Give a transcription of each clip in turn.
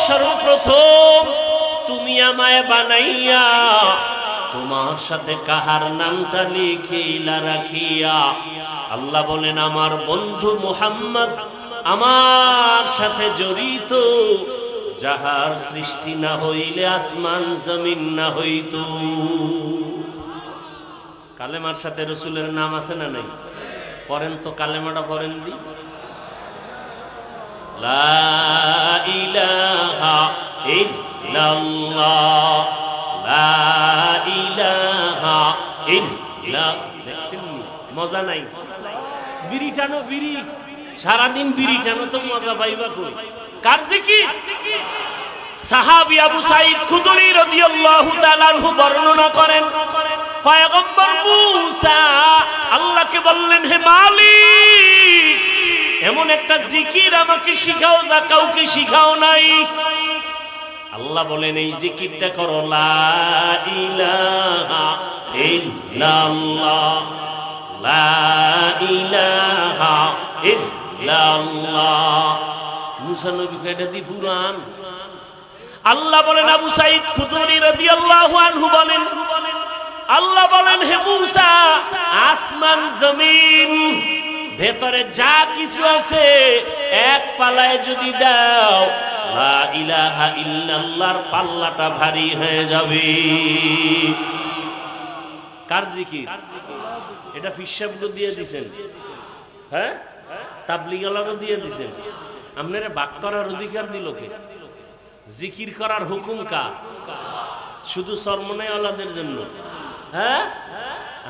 সর্বপ্রথম তুমি আমায় বানাইয়া তোমার সাথে কাহার নামটা লিখিলা রাখিয়া। আল্লাহ বলেন আমার বন্ধু মুহাম্মদ আমার সাথে জড়িত, যাহার সৃষ্টি না হইলে আসমান জমিন না হইত। কালেমার সাথে রসুলের নাম আছে না নাই? পড়েন তো, কালেমাটা পড়েন দি। লা ইলাহা ইল্লাল্লাহ, লা ইলাহা ইল্লাল্লাহ। দেখছেন মজা নাই? বিড়ি টানো, বিড়ি সারাদিন বিড়ি টানো তো মজা পাইবা কই? কার জিকির? সাহাবী আবু সাঈদ খুদরি রাদিয়াল্লাহু তাআলা আনহু বর্ণনা করেন, পয়গম্বর মূসা আল্লাহকে বললেন, হে মালিক, এমন একটা জিকির আমাকে শিখাও যা কাউকে শিখাও নাই। আল্লাহ বলেন এই জিকিরটা করো, লা ইলাহা ইল্লাল্লাহ, লা ইলাহা ইল্লাল্লাহ। মুসা নবী কয়টা দি পুরান। আল্লাহ বলেন আবু সাঈদ খুদরি রাদিয়াল্লাহু আনহু বলেন, আল্লাহ বলেন হে মূসা, আসমান জমিন ভেতরে যা কিছু আছে এক পালায় যদি দাও, লা ইলাহা ইল্লাল্লাহর পাল্লাটা ভারী হয়ে যাবে। কার জিকির এটা? ফিরসাবগুলো দিয়ে দিছেন, হ্যাঁ, তাবলীগওয়ালারও দিয়ে দিছেন। আপনারা বাক করার অধিকার দিল কে? জিকির করার হুকুম কার? শুধু সরমনাইওয়ালাদের জন্য? হ্যাঁ,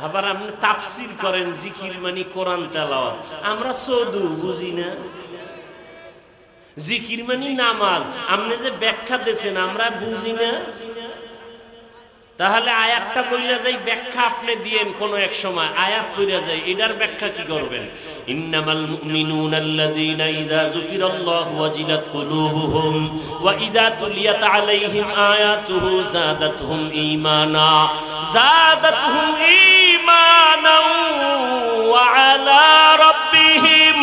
আবার আপনি তাফসীর করেন জিকির মানে কোরআন তেলাওয়াত। আমরা সৌদু বুঝি না। জিকির মানে নামাজ, আপনি যে ব্যাখ্যা দিয়েছেন আমরা বুঝি না। তাহলে আয়াতটা বইলা যাই, ব্যাখ্যা আপনি দিয়েন কোন এক সময়, আয়াত কইরা যাই, এটার ব্যাখ্যা কি করবেন? ইন্নামাল মুমিনুনা আল্লাযীনা ইযা যুকিরাল্লাহু ওয়াজিলাত কুলুবুহুম ওয়া ইযা তুলিয়াত আলাইহিম আয়াতুহু যাদাতহুম ঈমানা, যাদাতহুম ঈমানা ওয়া আলা রাব্বিহিম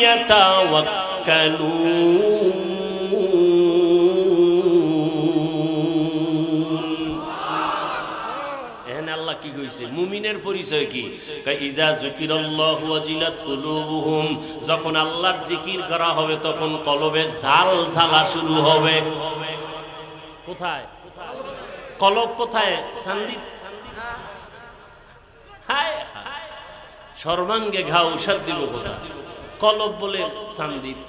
ইয়াতাওয়াক্কালুন। কি কইছে? মুমিনের পরিচয় কি? ইযা যুকিরাল্লাহু ওয়াজিলাত কুলুবুহুম, যখন আল্লাহর জিকির করা হবে তখন কলবে ঝালঝালা শুরু হবে। কোথায় কলব? কোথায়? সান্দিত। হায় হায়, সর্বাঙ্গে ঘা ঔষধ দিব কোথায়? কলব বলে সান্দিত।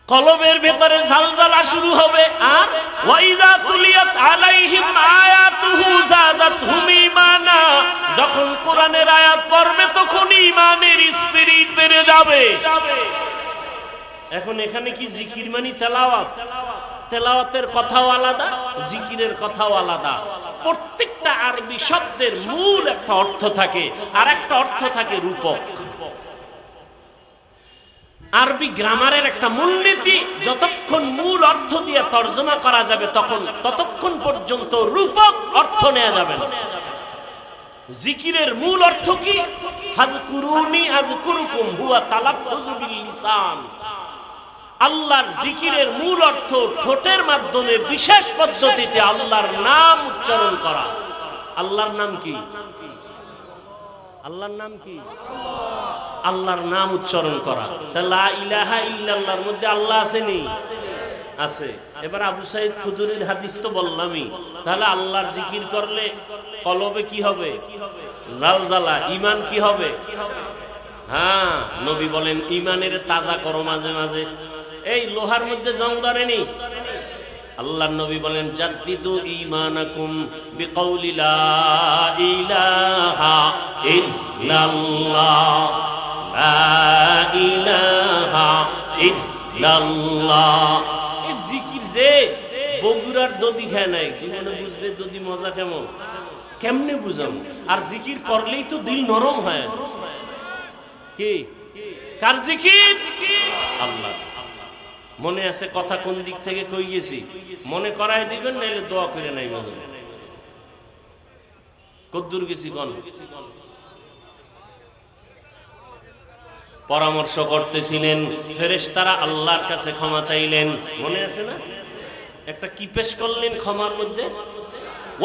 কলবের ভেতরে ঝালঝালা শুরু হবে। আর ওয়াইদা তুলিয়াত আলাইহিম আয়াতুহু যাদাতহুম ঈমানা, যখন কোরআনের আয়াত পড়বে তখন ঈমানের স্পিরিট বেড়ে যাবে। এখন এখানে কি জিকির মানে তেলাওয়াত? তেলাওয়াতের কথাও আলাদা, জিকিরের কথাও আলাদা। প্রত্যেকটা আরবি শব্দের মূল একটা অর্থ থাকে, আর একটা অর্থ থাকে রূপক। আরবি গ্রামারের একটা মূলনীতি, যতক্ষণ মূল অর্থ দিয়ে তর্জমা করা যাবে ততক্ষণ পর্যন্ত রূপক অর্থ নেওয়া যাবে না। জিকিরের মূল অর্থ কি? ফাযকুরুনি আযকুরুকুম হুয়া তালাফফুযু বিল লিসান। আল্লাহর জিকিরের মূল অর্থ ঠোঁটের মাধ্যমে বিশেষ পদ্ধতিতে আল্লাহর নাম উচ্চারণ করা। আল্লাহর নাম কি? আল্লাহর নাম কি? আল্লাহর নাম উচ্চারণ করা। লা ইলাহা ইল্লাল্লাহর মধ্যে আল্লাহ আছে নি? আছে। এবার আবু সাঈদ খুদরির হাদিস তো বললামই। তাহলে আল্লাহর জিকির করলে কলবে কি হবে? জালজালা। ঈমান কি হবে? হ্যাঁ, নবী বলেন ঈমানের তাজা করো মাঝে মাঝে। এই লোহার মধ্যে জং ধরেনি? আল্লাহর নবী বলেন জাদ্দিদু ঈমানাকুম বিকাউলি লা ইলাহা ইল্লাল্লাহ, লা ইলাহা ইল্লাল্লাহ। এই জিকির যে বগুড়ার দদি খায় নাই, জীবনে বুঝবে দদি মজা কেমন। কেমনে বুঝাম? আর জিকির করলেই তো দিল নরম হয়। কি? কার জিকির? আল্লাহ। মনে আছে কথা কোন দিক থেকে কই গেছি? মনে করায় দিবেন, নাইলে দোয়া করে নাই মনে। কদ্দুর গেছি কোন? পরামর্শ করতেছিলেন, ফেরেশতারা আল্লাহর কাছে ক্ষমা চাইলেন। মনে আছে না? একটা কি পেশ করলেন ক্ষমার মধ্যে?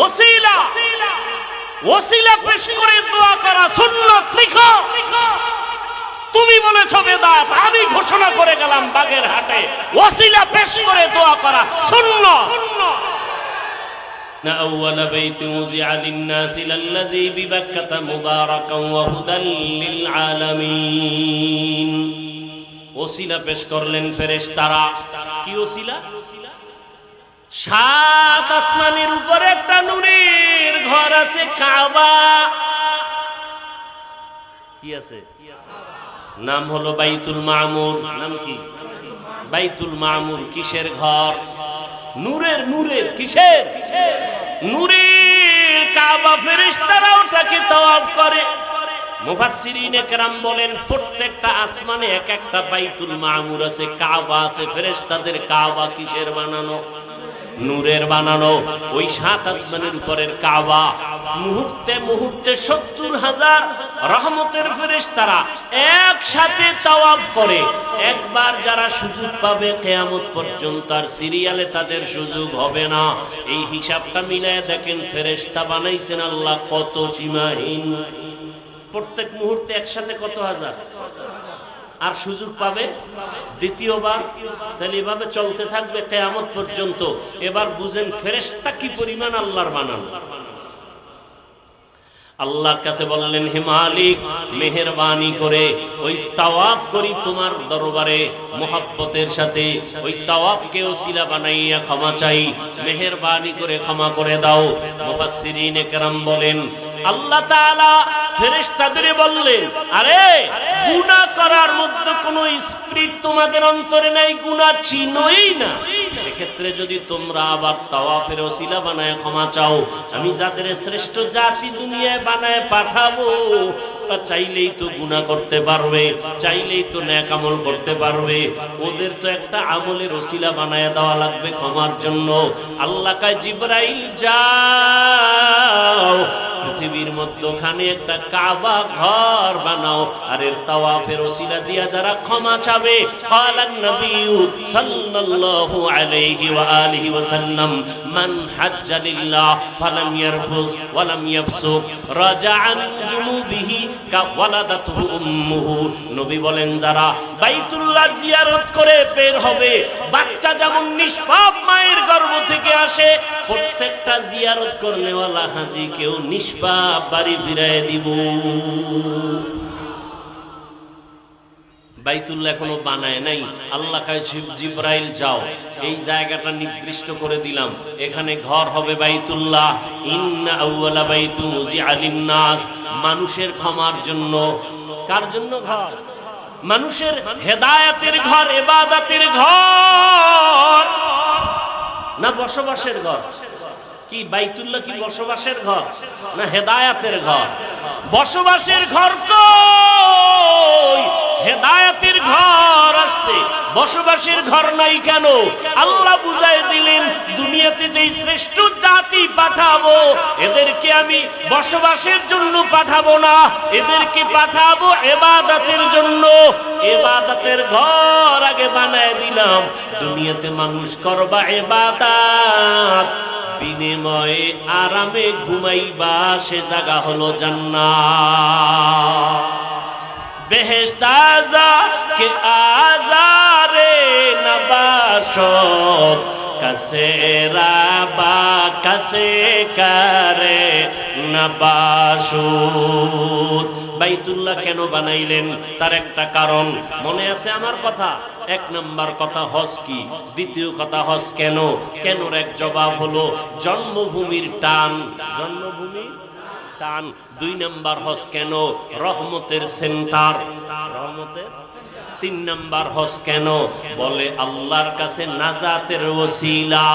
ওসিলা। ওসিলা পেশ করে দোয়া করা সুন্নাত। লিখো, তুমি বলেছো বেদাত, আমি ঘোষণা করে গেলাম বাগেরহাটে ওসিলা পেশ করে দোয়া করা সুন্নাত। أول بيت وضع للناس للذي ببكة مباركا وهدى للعالمين। ওসিলা পেশ করলেন ফেরেশতারা। কি ওসিলা? সাত আসমানের উপরে একটা নূরের ঘর আছে, কাবা। কি আছে? নাম হলো বাইতুল মামুর। নাম কি? বাইতুল মামুর। কিসের ঘর? নূরের। নূরের কিসের? নূরের কাবা। ফেরেশতারা ওটাকে তাওয়াফ করে। মুফাসসিরিনে কেরাম বলেন প্রত্যেকটা আসমানে এক একটা বাইতুল মামুর আছে, কাবা আছে। ফেরেশতাদের কাবা কিসের বানানো? নূরের বানানো। ওই সাত আসমানের উপরের কাবা মুহূর্তে মুহূর্তে ৭০,০০০ রহমতের ফেরেশতারা একসাথে তাওয়াফ করে। একবার যারা সুযোগ পাবে কিয়ামত পর্যন্ত আর সিরিয়ালে তাদের সুযোগ হবে না। এই হিসাবটা মিলায় দেখেন ফেরেশতা বানাইছেন আল্লাহ কত সীমাহীন। প্রত্যেক মুহূর্তে একসাথে কত হাজার, আর সুযোগ পাবে দ্বিতীয়বার। তাহলে এভাবে চলতে থাকবে কিয়ামত পর্যন্ত। এবার বুঝেন ফেরেশতা কি পরিমাণ আল্লাহর বানানো। আল্লাহর কাছে বললেন, হে মালিক, মেহেরবানি করে ওই তাওয়াফ করি তোমার দরবারে মুহাব্বতের সাথে। ওই তাওয়াফকে ওসিলা বানাইয়া ক্ষমা চাই, মেহেরবানি করে ক্ষমা করে দাও। মুফাসসিরিনে কেরাম বলেন আল্লাহ তাআলা ফেরেশতাদের বললেন, আরে গুনাহ করার মধ্যে কোনো স্পিরিট তোমাদের অন্তরে নাই, গুনাহ চিনোই না। সেক্ষেত্রে যদি তোমরা আবার তাওয়াফের ওসিলা বানায় ক্ষমা চাও, আমি যাদের শ্রেষ্ঠ জাতি দুনিয়ায় বানায় পাঠাবো, চাইলেই তো গুনাহ করতে পারবে, চাইলেই তো নেক আমল করতে পারবে। ওদের তো একটা আমলের ওসিলা বানায় দেওয়া লাগবে ক্ষমার জন্য। আল্লাহ কয়, জিবরাইল যাও পৃথিবীর মধ্যখানে একটা কাবা ঘর বানাও, আর এর তাওয়াফের ওসিলা দিয়া যারা ক্ষমা চাবে, ক্বালান নবিয়্যু সাল্লাল্লাহু আলাইহি ওয়া আলিহি ওয়াসাল্লাম, মান হাজ্জা লিল্লাহ ফালাম ইয়ারফুজ ওয়া লাম ইয়াফসুক রাজা'a মিন যুনুবিহি কা ওয়ালাদাতহু উম্মুহু। নবী বলেন যারা বাইতুল্লাহ জিয়ারত করে বের হবে, বাচ্চা যেমন নিষ্পাপ মায়ের গর্ভ থেকে আসে, প্রত্যেকটা জিয়ারত করনেওয়ালা হাজীকেও নিষ্পাপ বাড়ি ফিরায় দিব। বাইতুল্লাহ এখনো বানায় নাই। আল্লাহ কয়, জিবরাইল যাও, এই জায়গাটা নির্দিষ্ট করে দিলাম, এখানে ঘর হবে বাইতুল্লাহ। ইন্না আউওয়ালা বাইতু উযিআ লিন-নাস, মানুষের ক্ষমার জন্য। কার জন্য ঘর? মানুষের হেদায়েতের ঘর, ইবাদতের ঘর, না বসবাসের ঘর? কি বাইতুল্লাহ কি বসবাসের ঘর না হেদায়েতের ঘর? বসবাসের ঘর কই? হেদায়েতের ঘর আসছে, বসবাসের ঘর নাই কেন? আল্লাহ বুঝায় দিলেন, দুনিয়াতে যেই শ্রেষ্ঠ জাতি পাঠাবো, এদেরকে আমি বসবাসের জন্য পাঠাবো না, এদেরকে পাঠাবো ইবাদতের জন্য। ইবাদতের ঘর আগে বানায় দিলাম। দুনিয়াতে মানুষ করবা ইবাদত, বিনিময়ে আরামে ঘুমাইবা, সে জায়গা হলো জান্নাত। বেহেশত আযা কে আজারে নবাশত, কাসে রাবা কাসে করে নবাশুত। বাইতুল্লাহ কেন বানাইলেন? তার একটা কারণ মনে আছে আমার কথা। এক নাম্বার কথা হজ কি, দ্বিতীয় কথা হজ কেন, কেনর এক জবাব হলো জন্মভূমির টান, জন্মভূমির টান। দুই নাম্বার হজ কেন? রহমতের সেন্টার, রহমতের। তিন নাম্বার হজ কেন? বলে আল্লাহর কাছে নাজাতের ওসিলা।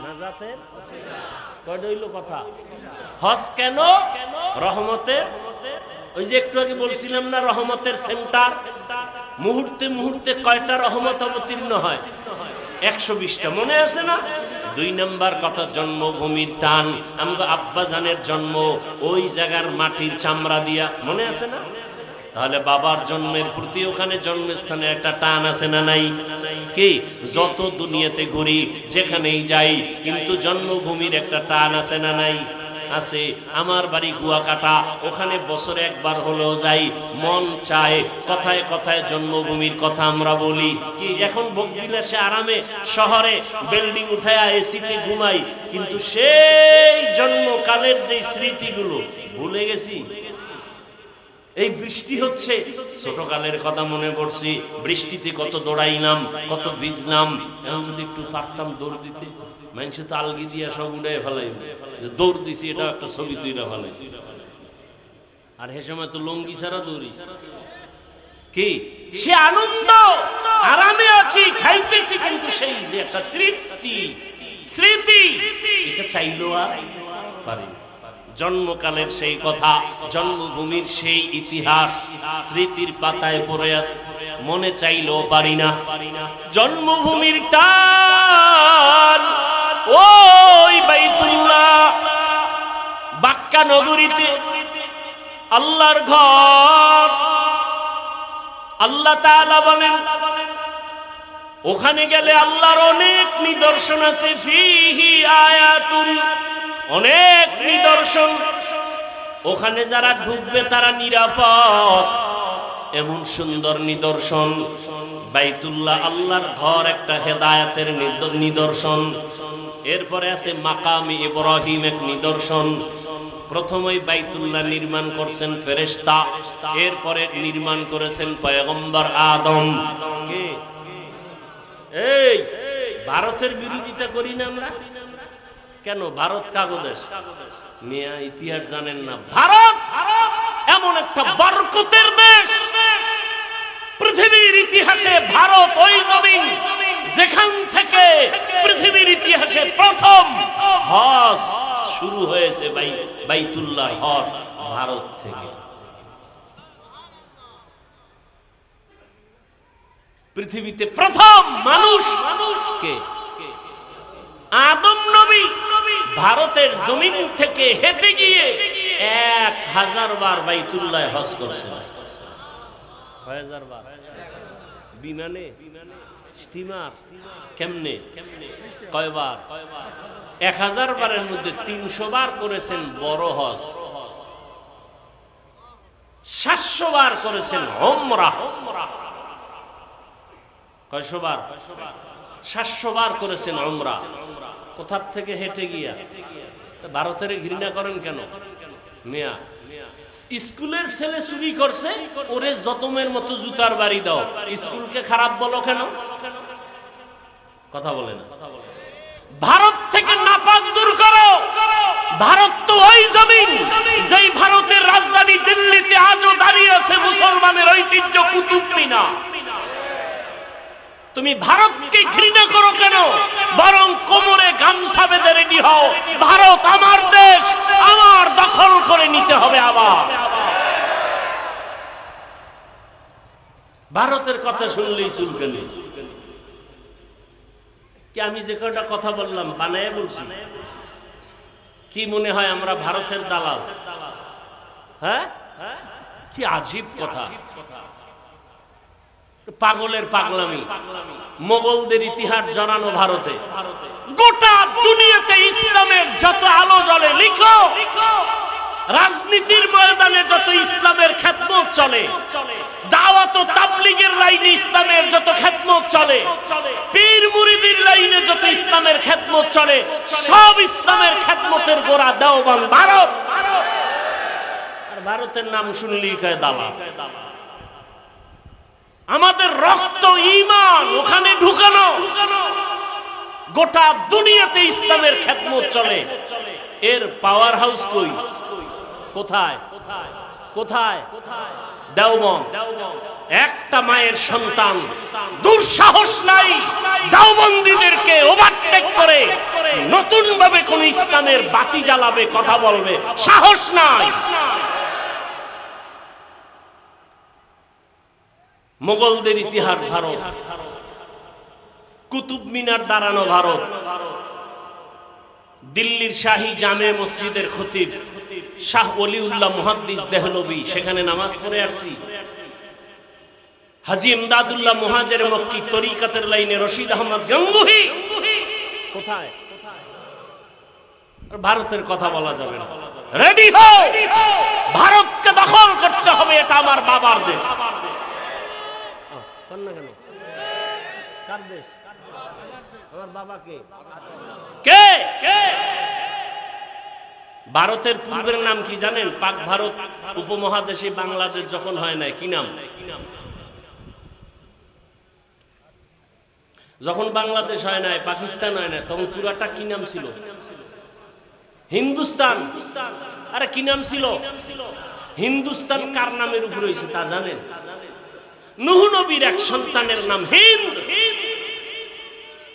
নাজাতের কয়টা হইল কথা? হজ কেন? রহমতের। ওই যে একটু আগে বলছিলাম না, রহমতের সেন্টার। মুহূর্তে মুহূর্তে কয়টা রহমত অবতীর্ণ হয়? 120টা, মনে আছে না? দুই নাম্বার কথা জন্মভূমির টান। আমগো আব্বা জানের জন্ম ওই জায়গার মাটির চামড়া দিয়া, মনে আছে না? তাহলে বাবার জন্মের প্রতি ওখানে জন্মস্থানে একটা টান আছে না নাই? কি যত দুনিয়াতে ঘুরি যেখানেই যাই কিন্তু জন্মভূমির একটা টান আছে না নাই? আছে। আমার বাড়ি কুয়াকাটা, ওখানে বছরে একবার হলেও যাই, মন চায় কথায় কথায় জন্মভূমির কথা আমরা বলি। কি এখন ভোগবিলাসে আরামে শহরে বিল্ডিং উঠায় এসিতে ঘুমাই, কিন্তু সেই জন্মকালের যে স্মৃতিগুলো ভুলে গেছি। এই বৃষ্টি হচ্ছে, ছোটকালের কথা মনে পড়ছি, বৃষ্টিতে কত দৌড়াইলাম, কত ভিজলাম। এখন যদি একটু পারতাম দৌড় দিতে, মানুষে তো আলগি দিয়া সব উড়ে ফেলাই, দৌড় দিছি এটা একটা ছবি তুইরা ফেলাইছি। আর সে সময় তো লঙ্গি ছাড়া দৌড়িস। কি সে আনন্দ, আরামে আছি, খাইতেছি, কিন্তু সেই যে একটা তৃপ্তি, স্মৃতি, এটা চাইলো আর পারি। জন্মকালের সেই কথা, জন্মভূমির সেই ইতিহাস স্মৃতির পাতায় পড়ে আছে, মনে চাইলেও পারি না। জন্মভূমির টান ওই বাইতুল্লাহ বাক্কা নগরীতে, আল্লাহর ঘর। আল্লাহ তাআলা বলেন ওখানে গেলে আল্লাহর অনেক নিদর্শন আছে, ফিহি আয়াতুন, অনেক নিদর্শন। ওখানে যারা ঢুকবে তারা নিরাপদ, এমন সুন্দর নিদর্শন। বাইতুল্লাহ আল্লাহর ঘর একটা হেদায়েতের নিদর্শন। এরপরে আছে মাকামে ইব্রাহিম, এক নিদর্শন। প্রথমেই বাইতুল্লাহ নির্মাণ করছেন ফেরেশতা, এরপরে নির্মাণ করেছেন পয়গম্বর আদম। কে? এই ভারতের বিরোধিতা করি না আমরা কেন? ভারত কাগদেশ মিয়া, ইতিহাস জানেন না? ভারত এমন একটা বরকতের দেশ, পৃথিবীর ইতিহাসে ভারত ওই জমিন যেখান থেকে পৃথিবীর ইতিহাসে প্রথম হজ শুরু হয়েছে, বাইতুল্লাহ হজ ভারত থেকে। পৃথিবীতে প্রথম মানুষকে আদম নবী ভারতের জমিন থেকে হেঁটে গিয়ে 1000 বার বাইতুল্লাহ হজ করছেন। 1000 বার বিমানে, স্টিমার, কেমনে, কয়বার? 1000 বারের মধ্যে 300 বার করেছেন বড় হজ, 700 বার করেছেন উমরাহ। কয়শো বার? 700 বার করেছেন উমরা। কোথার থেকে? হেঁটে গিয়া। ভারতের ঘৃণা করেন কেন মিয়া? স্কুলের ছেলে চুরি করছে, ওরে জতমের মতো জুতার বাড়ি দাও, স্কুলকে খারাপ বলো কেন? কথা বলে না। ভারত থেকে নাপাক দূর করো। ভারত তো ওই জমিন যেই ভারতের রাজধানী দিল্লিতে আজও দাঁড়িয়ে আছে মুসলমানের ঐতিহ্য কুতুব মিনার। তুমি ভারতকে ঘৃণা করো কেন? বরং কোমরে গামছা বেঁধে রেডি হও, ভারত আমার দেশ, আমার দখল করে নিতে হবে আবার। ভারতের কথা শুনলেই চুলকানি। কি আমি যে কয়টা কথা বললাম বানায় বলছি? কি মনে হয় আমরা ভারতের দালাল? হ্যাঁ, কি আজীব কথা, পাগলের পাগলামি। মোগলদের ইতিহাস জানানো ভারতে, গোটা দুনিয়াতে ইসলামের যত আলো জ্বলে, লিখো রাজনীতির ময়দানে যত ইসলামের খেদমত চলে, দাওয়াত ও তাবলীগের লাইনে ইসলামের যত খেদমত চলে, পীর মুরিদের লাইনে যত ইসলামের খেদমত চলে, সব ইসলামের খেদমতের গোড়া দেওবন্দ ভারত। আর ভারতের নাম শুনলেই কয় দালাল। আমাদের রক্ত ঈমান ওখানে ঢুকানো। গোটা দুনিয়াতে ইসলামের খেদমত চলে, এর পাওয়ার হাউস কই? কোথায়? কোথায়? দেওবন্দ। একটা মায়ের সন্তান দুঃসাহস নাই দেওবন্দীদেরকে ওভারটেক করে নতুন ভাবে কোন ইসলামের বাতি জ্বালাবে, কথা বলবে, সাহস নাই। মোগলদের ইতিহাস ভারত, কুতুব মিনার দাঁড়ানো ভারত, দিল্লির শাহী জামে মসজিদের খতিব শাহ ওলিউল্লাহ মুহাদ্দিস দেহলভী, সেখানে নামাজ পড়ে আসছি। হাজী ইমদাদুল্লাহ মুহাজির মক্কি তরিকাতের লাইনে রশিদ আহমদ গঙ্গুহি কোথায়? ভারতের কথা বলা যাবে না। রেডি হও, ভারতকে দখল করতে হবে, এটা আমার বাবার দেশ। কার দেশ? আমার বাবাকে কে কে? ভারতের পূর্বের নাম কি জানেন? পাক ভারত উপমহাদেশে বাংলাদেশ যখন হয় নাই, কি নাম? যখন বাংলাদেশ হয় নাই, পাকিস্তান হয় নাই, তখন পুরাটা কি নাম ছিল? হিন্দুস্তান। আরে কি নাম ছিল? হিন্দুস্তান কার নামের উপর হয়েছে তা জানেন? নূহ নবীর এক সন্তানের নাম হিন্দ।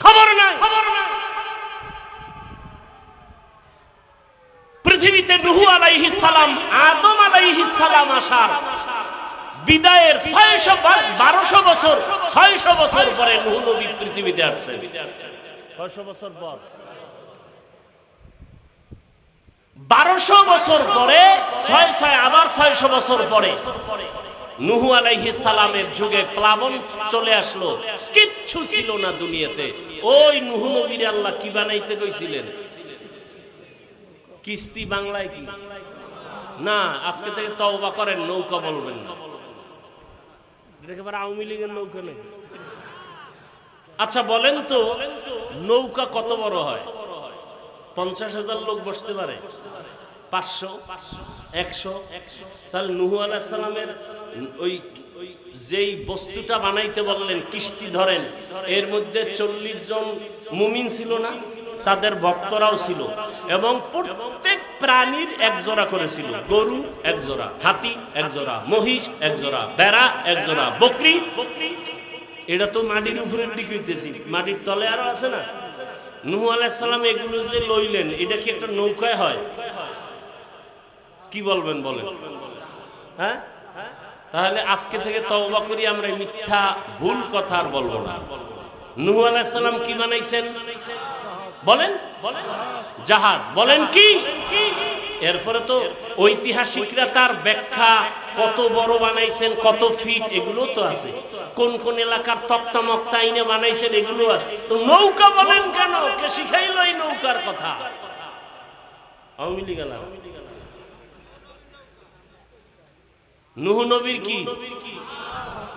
খবর নাই? পৃথিবীতে নূহ আলাইহিস সালাম, আদম আলাইহিস সালাম আসার বিদায়ের 1200 বছর, 600 বছর পরে নূহ নবী পৃথিবীতে আসছেন। 600 বছর পর, 1200 বছর পরে, 6 আবার 600 বছর পরে নূহ আলাইহিস সালামের যুগে প্লাবন চলে আসলো। কিচ্ছু ছিল না দুনিয়াতে। ওই নূহ নবীর আল্লাহ কি বানাইতে কইছিলেন? কিস্তি। বাংলায় কি না? আজকে থেকে তওবা করেন, নৌকা বলবেন না। আওয়ামী লীগের নৌকা নেই। আচ্ছা বলেন তো, নৌকা কত বড় হয়? 50,000 লোক বসতে পারে? 500, 100? তাহলে নূহ আলাইহিস সালামের ওই যেই বস্তুটা বানাইতে বললেন, কিস্তি ধরেন, এর মধ্যে 40 জন মুমিন ছিল না? তাদের ভক্তরাও ছিল, এবং প্রত্যেক প্রাণীর এক জোড়া করেছিল। গরু এক জোড়া, হাতি এক জোড়া, মহিষ এক জোড়া, ভেড়া এক জোড়া, বকরি। এটা তো মাটির উপরের দিকে হইতেছি, মাটির তলে আরো আছে না? নূহ আলাইহিস সালাম এগুলো যে লইলেন, এটা কি একটা নৌকায় হয়? কি বলবেন বলেন? হ্যাঁ, তাহলে আজকে থেকে তওবা করি, আমরা মিথ্যা ভুল কথা আর বলবো না। নূহ আলাইহিস সালাম কি বানাইছেন বলেন? জাহাজ। বলেন কি? এরপরে তো ঐতিহাসিকরা তার ব্যাখ্যা কত বড় বানাইছেন, কত ফিট, এগুলো তো আছে। কোন কোন এলাকার তক্তা মক্তা আইনে বানাইছেন, এগুলো আছে। তো নৌকা বলেন কেন? কে শিখাইলো এই নৌকার কথা? আওয়ামী লীগ। নূহ নবীর কি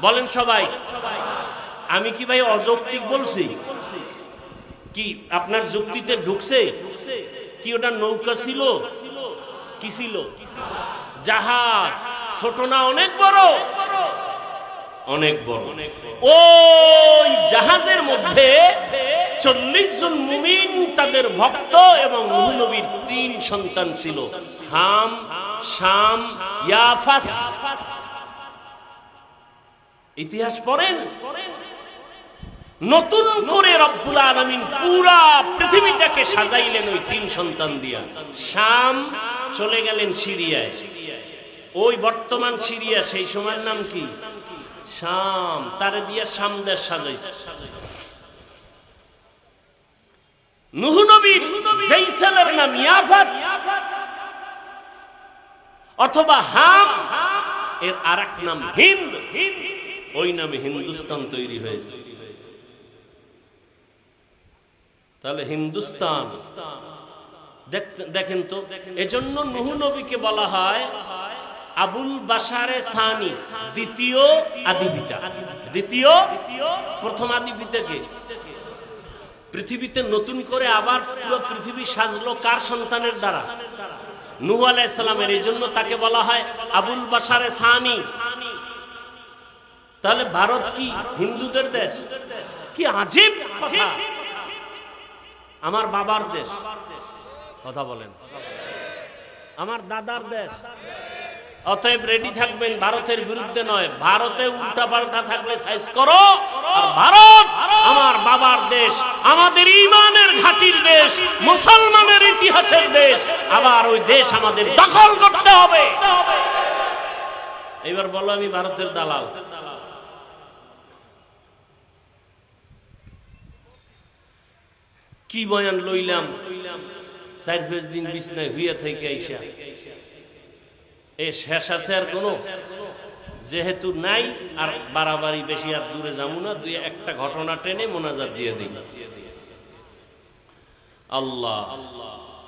বলেন সবাই? আমি কি ভাই অযৌক্তিক বলছি? কি আপনার যুক্তিতে ঢুকছে? কি ওটা নৌকা ছিল? কি ছিল? জাহাজ। ছোট না অনেক বড়? অনেক বড়। ওই জাহাজের মধ্যে 40 জন মুমিন, তাদের ভক্ত, এবং নূহ নবীর 3 সন্তান ছিল, হাম, শাম, ইয়াফাস। ইতিহাস পড়েন। নতুন করে রব্বুল আলামিন পুরা পৃথিবীটাকে সাজাইলেন ওই 3 সন্তান দিয়া। শাম চলে গেলেন সিরিয়ায়। ওই বর্তমান সিরিয়া, সেই সময়ের নাম কি? শাম। তারে দিয়া শাম দেশ সাজাইছে। নূহ নবীর যেই ছেলের নাম ইয়াফাস অথবা হাম, এর আরেক নাম হিন্দ। ওই নামে হিন্দুস্তান তৈরি হয়েছে। তাহলে হিন্দুস্তান দেখেন তো। এজন্য নূহ নবীকে বলা হয় আবুল বাশারে সানি, দ্বিতীয় আদি পিতা। দ্বিতীয়, প্রথম আদি পিতাকে পৃথিবীতে নতুন করে আবার পুরো পৃথিবী সাজলো কার সন্তানের দ্বারা? নূহ আলাইহিস সালামের। এই জন্য তাকে বলা হয় আবুল বাশারে সানি। তাহলে ভারত কি হিন্দুদের দেশ? কি আজীব কথা! আমার বাবার দেশ। কথা বলেন। আমার দাদার দেশ। অতএব রেডি থাকবেন, ভারতের বিরুদ্ধে নয়। ভারতে উল্টা পাল্টা থাকলে সাইজ করো। আর ভারত আমার বাবার দেশ, আমাদের ঈমানের ঘাঁটির দেশ, মুসলমানের ইতিহাসের দেশ। আবার ওই দেশ আমাদের দখল করতে হবে। এবার বলো আমি ভারতের দালাল। কি বয়ান লইলাম, 4-5 দিন বিছনায় হুইয়া থেকে আইসা। এ শেষ আছে আর কোনো? যেহেতু নাই আর বাড়াবাড়ি বেশি আর দূরে যাবো না, দুই একটা ঘটনা টেনে মোনাজাত দিয়ে দিই। আল্লাহ,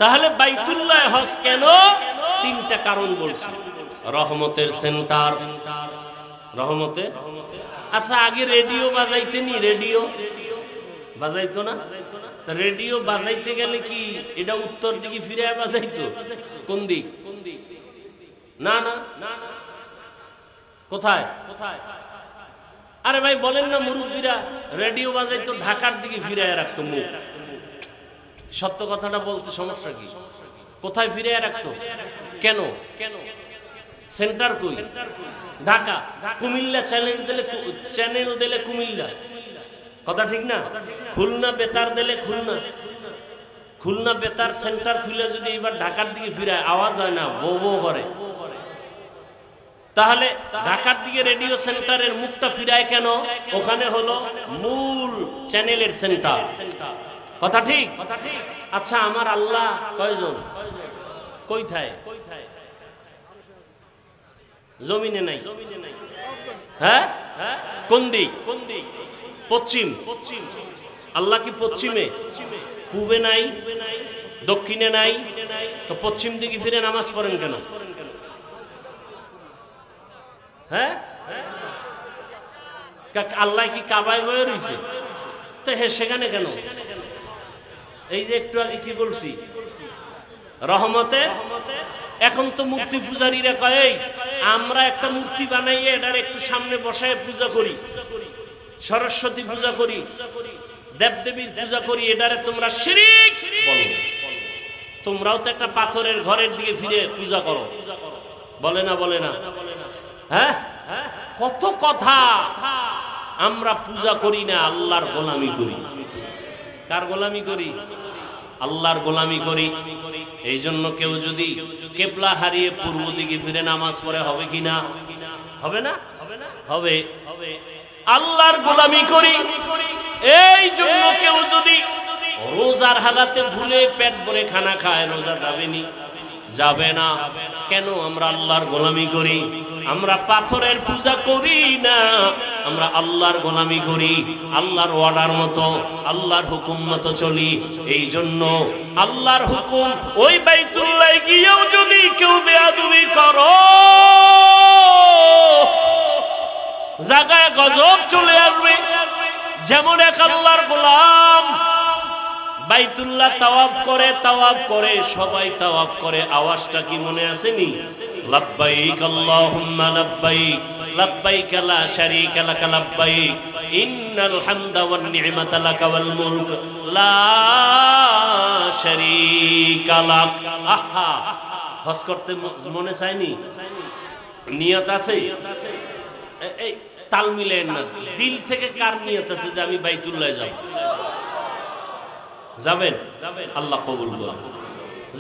তাহলে বাইতুল্লাহ হজ কেন? তিনটা কারণ বলছি। রহমতের সেন্টার, রহমতে। আচ্ছা, আগে রেডিও বাজাইতেনি? রেডিও বাজাইতো না? রেডিও বাজাইতে গেলে কি এটা উত্তর দিকে ফিরে বাজাইতো? কোন দিক? না না না, কোথায়? আরে ভাই বলেন না, মুরব্বীরা রেডিও বাজাইতো ঢাকার দিকে ফিরে রাখতো মুখ। সত্য কথাটা বলতে সমস্যা কি? কোথায় ফিরে রাখতো? কেন? সেন্টার কই? ঢাকা। কুমিল্লা চ্যানেল দিলে কুমিল্লা, কথা ঠিক না? খুলনা বেতার দিলে খুলনা, খুলনা বেতার সেন্টার খুলে যদি এবার ঢাকার দিকে ফিরায় আওয়াজ হয় না, বো বো করে। তাহলে ঢাকার দিকে রেডিও সেন্টারের মুখটা ফিরায় কেন? ওখানে হলো মূল চ্যানেলের সেন্টার, কথা ঠিক? আচ্ছা, আমার আল্লাহ কয়জন? কোথায়? জমিনে নাই। হ্যাঁ, কোন দিক? পশ্চিম। আল্লাহ কি পশ্চিমে? পূবে নাই, দক্ষিণে নাই, তো পশ্চিম দিকে ফিরে নামাজ পড়েন কেন? হ্যাঁ, আল্লাহ কি কাবায় বয়ে রয়েছে? তো হ্যাঁ, সেখানে কেন? এই যে একটু আগে কি বলছি, রহমতে। এখন তো মূর্তি পূজারীরা কয় আমরা একটা মূর্তি বানাইয়ে এটার একটু সামনে বসায় পূজা করি, সরস্বতী পূজা করি, দেবদেবীর পূজা করি, এটারে তোমরা শিরক বলো। তোমরাও তো একটা পাথরের ঘরের দিকে ফিরে পূজা করো, বলে না? বলে না? হ্যাঁ, কত কথা। আমরা পূজা করি না, আল্লাহর গোলামি করি। কার গোলামি করি? আল্লাহর গোলামি করি। এই জন্য কেউ যদি কেবলা হারিয়ে পূর্ব দিকে ফিরে নামাজ পড়ে, হবে কি না? হবে না? হবে। আল্লাহর গোলামি করি। এই জন্য কেউ যদি রোজার হালাতে ভুলে পেট ভরে খানা খায়, রোজা যাবেনি? যাবে না। কেন? আমরা আল্লাহর গোলামি করি। আমরা পাথরের পূজা করি না, আমরা আল্লাহর গোলামি করি। আল্লাহর অর্ডার মতো, আল্লাহর হুকুম মতো চলি। এই জন্য আল্লাহর হুকুম ওই বাইতুল্লাহ গিয়েও যদি কেউ বেয়াদবি করো, জায়গায় গজব চলে আসবে। যেমন এক আল্লাহর গোলাম বাইতুল্লাহ তাওয়াফ করে, সবাই তাওয়াফ করে, আওয়াজটা কি মনে আসেনি? লাব্বাইক আল্লাহুম্মা লাব্বাইক, লাব্বাইক লা শারীকা লাক লাব্বাইক, ইন্নাল হামদা ওয়ান নি'মাতা লাকা ওয়াল মুলক লা শারীকা লাক। আহা, হজ করতে মনে চায়নি? নিয়ত আছে? এই তাল মিলেন না, দিল থেকে কার নিয়ত আছে যে আমি বাইতুল্লাহ যাব? যাবেন? আল্লাহ কবুল করুন।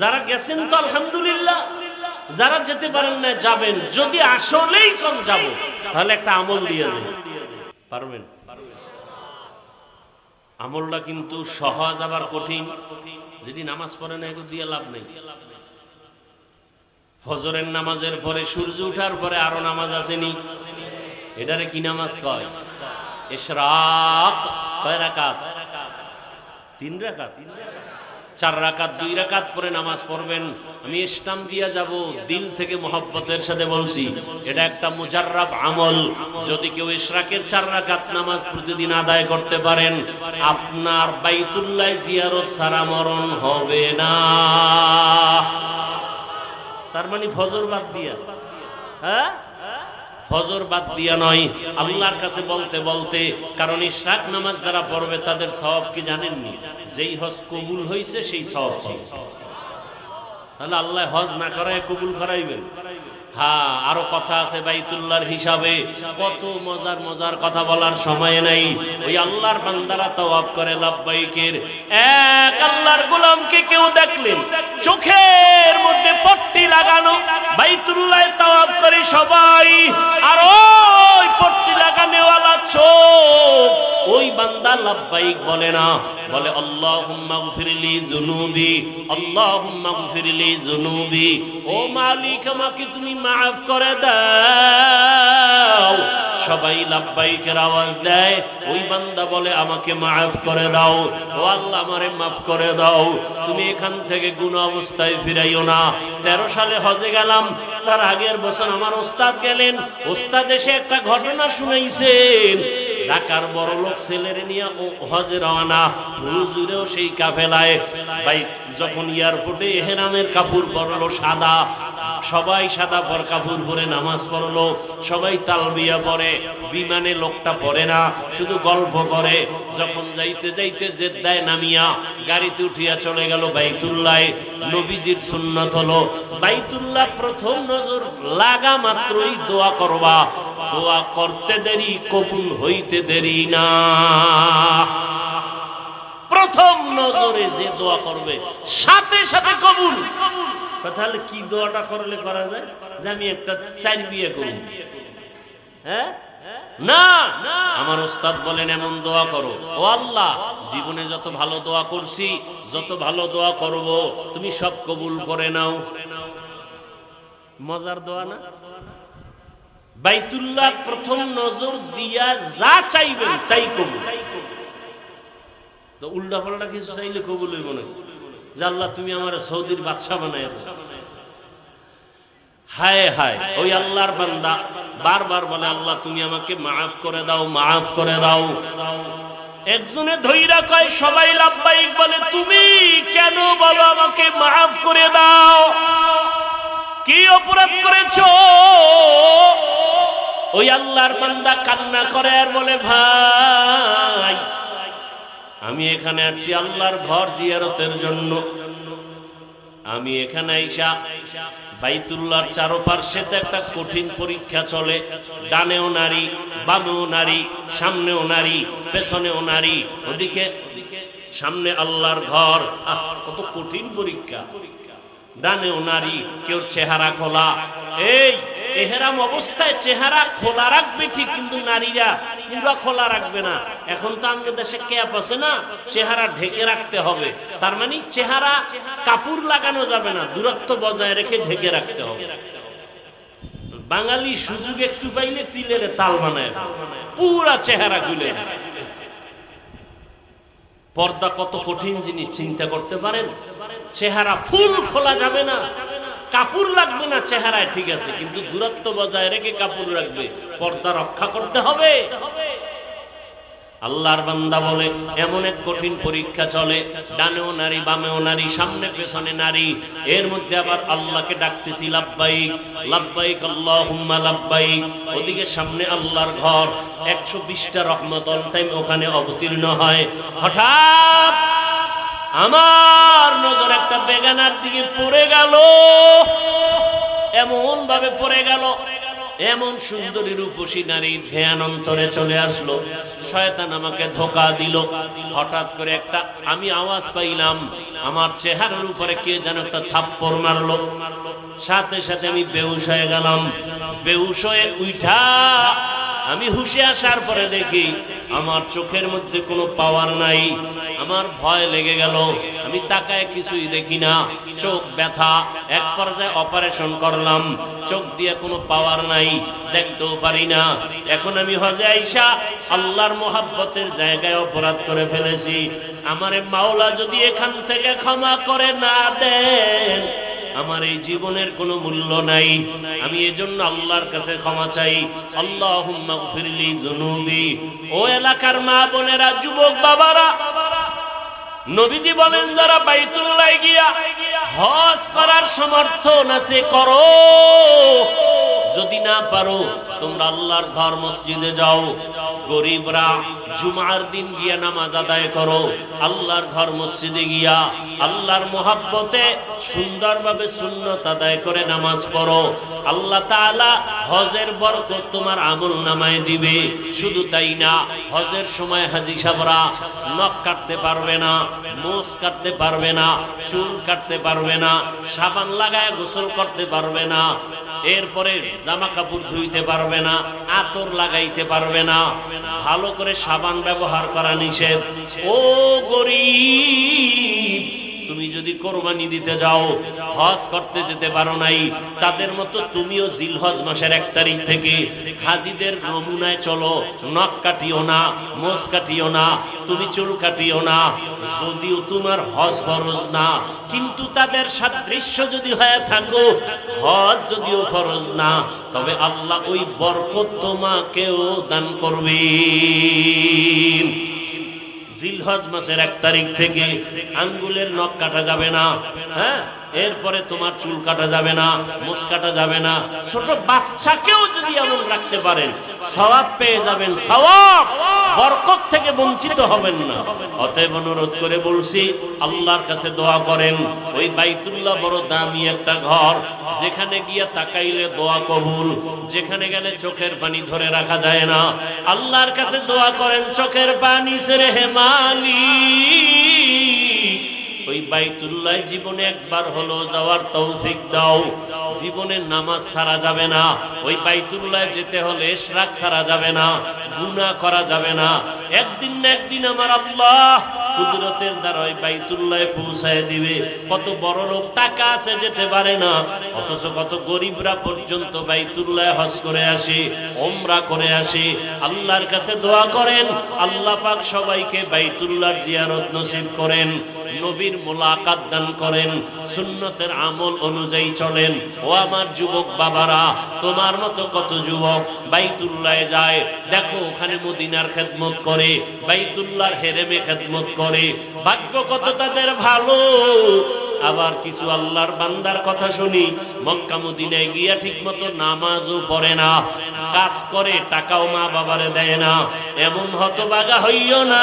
যারা গেছেন তো আলহামদুলিল্লাহ, যারা যেতে পারেন না যাবেন। যদি আসলেই কম যাব, তাহলে একটা আমল দিয়ে যাবেন। পারবেন? আমলটা কিন্তু সহজ আবার কঠিন। যদি নামাজ পড়ে না, এগুলো দিয়ে লাভ নেই। ফজরের নামাজের পরে, সূর্য ওঠার পরে আরো নামাজ আসেনি, এটারে কি নামাজ কয়? ইশরাক। কয় রাকাত? 3 রাকাত। 4 রাকাত, 2 রাকাত পরে নামাজ পড়বেন। আমি ইসলাম দিয়া যাব, দিল থেকে মহব্বতের সাথে বলছি, এটা একটা মুজাররাব আমল। যদি কেউ ইশরাকের 4 রাকাত নামাজ প্রতিদিন আদায় করতে পারেন, আপনার বাইতুল্লাহ জিয়ারত ছাড়া মরণ হবে না। তার মানে ফজর বাদ দিয়া? হ্যাঁ, ফজর বাদ দিয়া নয়, আল্লাহর কাছে বলতে বলতে। কারণ ইশরাক নামাজ যারা পড়বে তাদের সওয়াব কি জানেননি? যেই হজ কবুল হইছে সেই সওয়াব পাবে। তাহলে আল্লাহ হজ না করায় কবুল করাইবেন? হ্যাঁ, আরো কথা আছে বাইতুল্লাহর হিসাবে, কত মজার মজার কথা বলার সময় নাই। ওই আল্লাহর বান্দারা তাওয়াফ করে লাব্বাইকের। এক আল্লাহর গোলামকে কেউ দেখলেন চোখের মধ্যে পট্টি লাগানো, বাইতুল্লাহ তাওয়াফ করে সবাই, আর ওই পট্টি লাগানোওয়ালা চোখ ওই বান্দা লাব্বাইক বলে না, বলে আল্লাহুম্মা গফিরলি যুনুবি, আল্লাহুম্মা গফিরলি যুনুবি, ও মালিক আমাকে তুমি মাফ করে দাও। সবাই লাব্বাইকের আওয়াজ দেয়, ওই বান্দা বলে আমাকে মাফ করে দাও, ও আল্লাহ আমারে মাফ করে দাও, তুমি এখান থেকে গুনাহ অবস্থায় ফিরাইও না। 13 সালে হজে গেলাম, তার আগের বছর আমার ওস্তাদ গেলেন, ওস্তাদ এসে একটা ঘটনা শুনাইছেন। ঢাকার বড় লোক ছেলের নিয়ে হজে রওনা, হুজুরেও সেই কাফেলায়। ভাই যখন এয়ারপোর্টে ইহরামের কাপড় পরলো সাদা, সবাই সাদা পর কাপড় পরে নামাজ পড়লো, সবাই তালবিয়া পড়ে। বিমানে লোকটা পড়ে না, শুধু গল্প করে। যখন যাইতে যাইতে জেদ্দায় নামিয়া গাড়িতে উঠিয়া চলে গেল বাইতুল্লাহ। নবীজির সুন্নাত হলো বাইতুল্লাহ প্রথম নজর লাগা মাত্রই দোয়া করবা, দোয়া করতে দেরি কবুল হইতে দেরি না। প্রথম নজরে যে দোয়া করবে সাথে সাথে কবুল। তাহলে কি দোয়াটা করলে করা যায় যে আমি একটা 4 বিয়ে করব? হ্যাঁ না, আমার ওস্তাদ বলেন এমন দোয়া করো, ও আল্লাহ জীবনে যত ভালো দোয়া করছি, যত ভালো দোয়া করব তুমি সব কবুল করে নাও। মজার দোয়া না? বাইতুল্লাহ প্রথম নজর দিয়া যা চাইবেন চাই কবুল। তো উল্টা পাল্টা কিছু চাইলে কবুল হইব না, যে আল্লাহ তুমি আমার সৌদির বাদশা বানায়। হায় হায়, ওই আল্লাহর বান্দা বারবার বলে আল্লাহ তুমি আমাকে মাফ করে দাও, মাফ করে দাও। একজনে ধৈরা কয় সবাই লাব্বাইক বলে, তুমি কেন বলো আমাকে মাফ করে দাও? কি অপরাধ করেছো? ওই আল্লাহর বান্দা কান্না করে আর বলে, ভাই আমি এখানে আছি আল্লাহর ঘর জিয়ারতের জন্য। আমি এখানে আইসা বাইতুল্লাহর চারপাশে একটা কঠিন পরীক্ষা চলে। ডানেও নারী, বামেও নারী, সামনেও নারী, পেছনেও নারী। ওদিকে সামনে আল্লাহর ঘর, কত কঠিন পরীক্ষা। ডানেও নারী, কেউ চেহারা খোলা। এই এহরাম অবস্থায় চেহারা খোলা রাখবে ঠিক, কিন্তু নারীরা পুরো খোলা রাখবে না। এখন তো আমাদের দেশে ক্যাপ আছে না, চেহারা ঢেকে রাখতে হবে। তার মানে চেহারা কাপড় লাগানো যাবে না, দূরত্ব বজায় রেখে ঢেকে রাখতে হবে। বাঙালি সুযোগ একটু পাইলে তিলের তাল বানায়, পুরা চেহারা খুলে। পর্দা কত কঠিন জিনিস চিন্তা করতে পারেন? চেহারা ফুল খোলা যাবে না, কাপড় লাগবে না চেহারায়, ঠিক আছে, কিন্তু দূরত্ব বজায় রেখে কাপড় রাখবে, পর্দা রক্ষা করতে হবে। আল্লাহর বান্দা বলে এমন এক কঠিন পরীক্ষা চলে, ডানেও নারী, বামেও নারী, সামনে পেছনে নারী। এর মধ্যে আবার আল্লাহকে ডাকতেছি লাব্বাইক লাব্বাইক আল্লাহুম্মা লাব্বাইক। ওদিকে সামনে আল্লাহর ঘর, 120টা রহমত অল টাইম ওখানে অবতীর্ণ হয়। হঠাৎ আমার নজর একটা বেগানার দিকে পড়ে গেল, এমন ভাবে পড়ে গেল, এমন সুন্দরী রূপসী নারী ধ্যান অন্তরে চলে আসলো। শয়তান আমাকে ধোঁকা দিল। হঠাৎ করে একটা আমি আওয়াজ পাইলাম, আমার চেহারার উপরে কে যেন একটা থাপ্পড় মারলো। সাথে সাথে আমি বেহুশ হয়ে গেলাম। বেহুশ হয়ে উঠা আমি হুশে আসার পরে দেখি আমার চোখের মধ্যে কোনো পাওয়ার নাই। আমার ভয় লেগে গেল, আমি তাকায় কিছুই দেখি না, চোখ ব্যথা। এক পর্যায়ে অপারেশন করলাম, চোখ দিয়ে কোনো পাওয়ার নাই, দেখতেও পারি না। এখন আমি হজে আইসা আল্লাহর মোহাব্বতের জায়গায় অপরাধ করে ফেলেছি। আমারে মাওলা যদি এখান থেকে ক্ষমা করে না দেন, আমার এই জীবনের কোনো মূল্য নাই। আমি এজন্য আল্লাহর কাছে ক্ষমা চাই। আল্লাহুম্মা গফিরলি যুনুবি। ও এলাকার মা বোনেরা, যুবক বাবারা, নবীজি বলেন যারা বাইতুল্লাহ গিয়া হজ করার সমর্থন আছে করো, যদি না পারো তোমরা আল্লাহর ঘর মসজিদে যাও। গরিবরা জুমার দিন গিয়া নামাজ আদায় করো, আল্লাহর ঘর মসজিদে গিয়া আল্লাহর মোহাব্বতে সুন্দরভাবে সুন্নত আদায় করে নামাজ পড়ো। আল্লাহ তাআলা হজের বরকত তোমার আমল নামায় দিবে। শুধু তাই না, হজের সময় হাজী সাহেবরা নখ কাটতে পারবে না, মোষ কাটতে পারবে না, চুল কাটতে পারবে না, সাবান লাগায় গোসল করতে পারবে না, এরপরে জামা কাপড় ধুইতে পারবে না, আতর লাগাইতে পারবে না। ভালো করে সাবান ব্যবহার করা নিষেধ। ও গরীব, তুমি যদি কোরবানি দিতে যাও, হজ করতে যেতে পারো নাই, তাদের মতো তুমিও জিলহজ মাসের 1 তারিখ থেকে হাজীদের নমুনায় চলো। নখ কাটিও না, মোছ কাটিও না, তুমি চুল কাটিও না। যদিও তোমার হজ ফরজ না, কিন্তু তাদের সাদৃশ্য যদি হয়ে থাকো, হজ যদিও ফরজ না, তবে আল্লাহ ওই বরকত তোমাকেও দান করবেন। জিলহজ মাসের 1 তারিখ থেকে আঙ্গুলের নখ কাটা যাবে না, হ্যাঁ, এরপরে তোমার চুল কাটা যাবে না, মোছ কাটা যাবে না। ছোট বাচ্চাকেও যদি এমন রাখতে পারেন, সওয়াব পেয়ে যাবেন, সওয়াব, বরকত থেকে বঞ্চিত হবেন না। অতএব অনুরোধ করে বলছি, আল্লাহর কাছে দোয়া করেন। ওই বাইতুল্লাহ বড় দামি একটা ঘর, যেখানে গিয়ে তাকাইলে দোয়া কবুল, যেখানে গেলে চোখের পানি ধরে রাখা যায় না। আল্লাহর কাছে দোয়া করেন, চোখের পানি ছেড়ে হে মালিক, ওই বাইতুল্লাহ জীবনে একবার হলো যাওয়ার তৌফিক দাও। জীবনে নামাজ ছাড়া যাবে না, ওই বাইতুল্লাহ যেতে হলে ইশরাক ছাড়া যাবে না, গুনাহ করা যাবে না। একদিন না একদিন আমার আল্লাহ কুদরতের দ্বারা ওই বাইতুল্লাহে পৌঁছায় দিবে। কত বড় লোক টাকা আছে যেতে পারে না, অথচ কত গরিবরা পর্যন্ত বাইতুল্লাহে হজ করে আসে, ওমরা করে আসে। আল্লাহর কাছে দোয়া করেন, আল্লাহ পাক সবাইকে বাইতুল্লাহর জিয়ারত নসিব করেন, নবীর মুলাকাত দান করেন, সুন্নতের আমল অনুযায়ী চলেন। ও আমার যুবক বাবারা, তোমার মতো কত যুবক বাইতুল্লাহে যায়, দেখো ওখানে মদিনার খেদমত করে, বাইতুল্লাহর হেরেমে খেদমত করে, ভাগ্য কত তাদের ভালো। আবার কিছু আল্লাহর বান্দার কথা শুনি, মক্কা মদিনায় গিয়া ঠিক মতো নামাজও পড়ে না, কাজ করে টাকাও মা বাবারে দেয় না। এমন হতভাগা হইও না,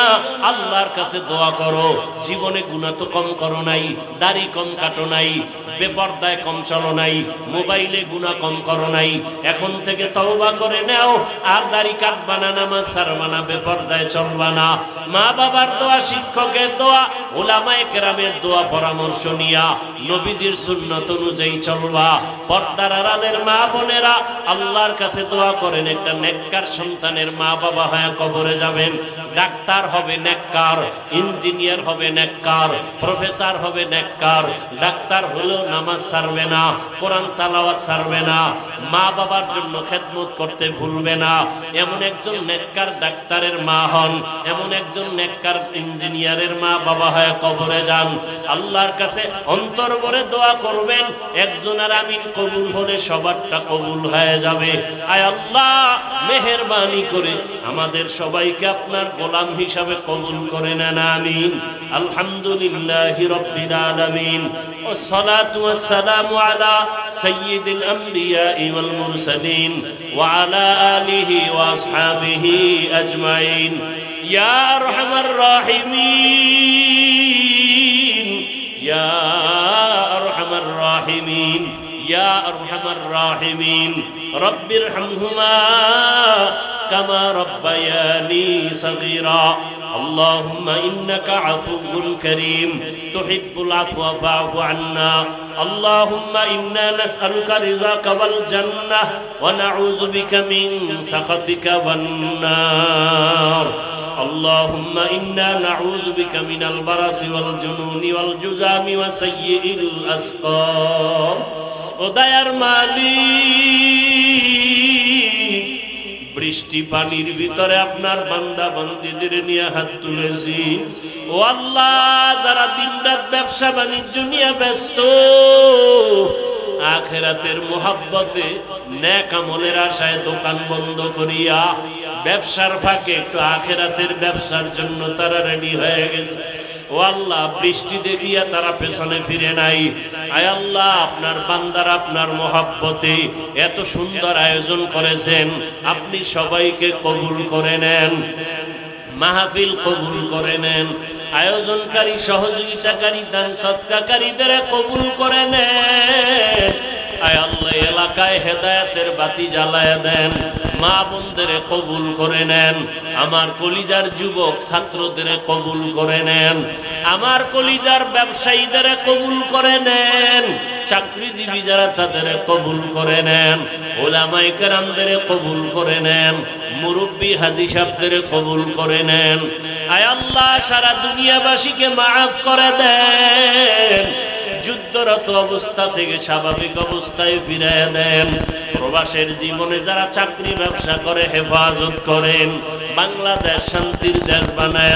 আল্লাহর কাছে দোয়া করো। জীবনে গুনাহ তো কম করো নাই, দাড়ি কম কাটো নাই, বেপরদায় কম চলো নাই, মোবাইলে গুনাহ কম করো নাই। এখন থেকে তওবা করে নাও, আর দাড়ি কাটবা না, নামাজ ছাড়বা না, বেপরদায় চলবা না। মা বাবার দোয়া, শিক্ষকের দোয়া, উলামায়ে কেরামের দোয়া পরামর্শ নিয়া নবীজির সুন্নাত অনুযায়ী চলবা। পর্দার আড়ালের মা বোনেরা আল্লাহর কাছে দোয়া করেন, একটা নেককার সন্তানের মা বাবা হয়ে কবরে যাবেন। ডাক্তার হবে নেককার, ইঞ্জিনিয়ার হবে নেককার, প্রফেসর হবে নেককার। ডাক্তার হলেও নামাজ ছাড়বে না, কোরআন তেলাওয়াত ছাড়বে না, মা বাবার জন্য খেদমত করতে ভুলবে না। এমন একজন নেককার ডাক্তারের মা হন, এমন একজন নেককার ইঞ্জিনিয়ারের মা বাবা হয়ে কবরে যান। আল্লাহর কাছে অন্তর ভরে দোয়া করবেন, একজনের আমিন কবুল হলে সবারটা কবুল হয়ে যাবে। আয় আল্লাহ, মেহেরবানি করে আমাদের সবাইকে আপনার গোলাম হিসাবে কবুল করে নেন, আমিন। আলহামদুলিল্লাহি রাব্বিল আলামিন, ওয়াসসালাতু ওয়াসসালামু আলা সাইয়্যিদিল আমবিয়া ওয়াল মুরসালিন ওয়া আলা আলিহি ওয়া আসহাবিহি আজমাইন। ইয়া আরহামার রাহিমিন, ইয়া আরহামার রাহিমিন, ইয়া আরহামার রাহিমিন, রব্বিরহামহুমা কামা রব্বায়ানি সগীরা। اللهم إنك عفو كريم تحب العفو فاعف عنا. اللهم إنا نسألك رضاك والجنة ونعوذ بك من سخطك والنار. اللهم إنا نعوذ بك من البرص والجنون والجذام وسيء الأسقام. وديار মালিক, বৃষ্টি পানির ভিতরে আপনার বান্দা বান্দীদের নিয়ে হাত তুলেছি। ও আল্লাহ, যারা দিনরাত ব্যবসা বাণিজ্য নিয়ে ব্যস্ত, আখিরাতের মোহাব্বতে নেক আমলের আশায় দোকান বন্ধ করিয়া ব্যবসার ফাঁকে একটু আখিরাতের ব্যবসার জন্য তারা রেডি হয়ে গেছে। ও আল্লাহ, বৃষ্টি দেখিয়া তারা পেছনে ফিরে নাই। আয় আল্লাহ, আপনার বান্দারা আপনার মোহাব্বতে এত সুন্দর আয়োজন করেছেন, আপনি সবাইকে কবুল করে নেন, মাহফিল কবুল করে নেন। আয়োজনকারী, সহযোগিতাকারী, দান সদকাকারীদের কবুল করে নেন। আয় আল্লাহ, এলাকায় হেদায়েতের বাতি জ্বালায় দেন, মা বোনদের কবুল করে নেন। আমার কলিজার যুবক ছাত্রদের কবুল করে নেন, আমার কলিজার ব্যবসায়ীদের কবুল করে নেন, চাকরিজীবী যারা তাদের কবুল করে নেন, উলামায়ে কেরামদের কবুল করে নেন, মুরব্বী হাজী সাহেবদের কবুল করে নেন। আয় আল্লাহ সারা দুনিয়াবাসীকে মাফ করে দেন, যুদ্ধরত অবস্থা থেকে স্বাভাবিক অবস্থায় ফিরিয়ে দেন। প্রবাসের জীবনে যারা চাকরি ব্যবসা করে হেফাজত করেন, বাংলাদেশ শান্তির দেশ বানায়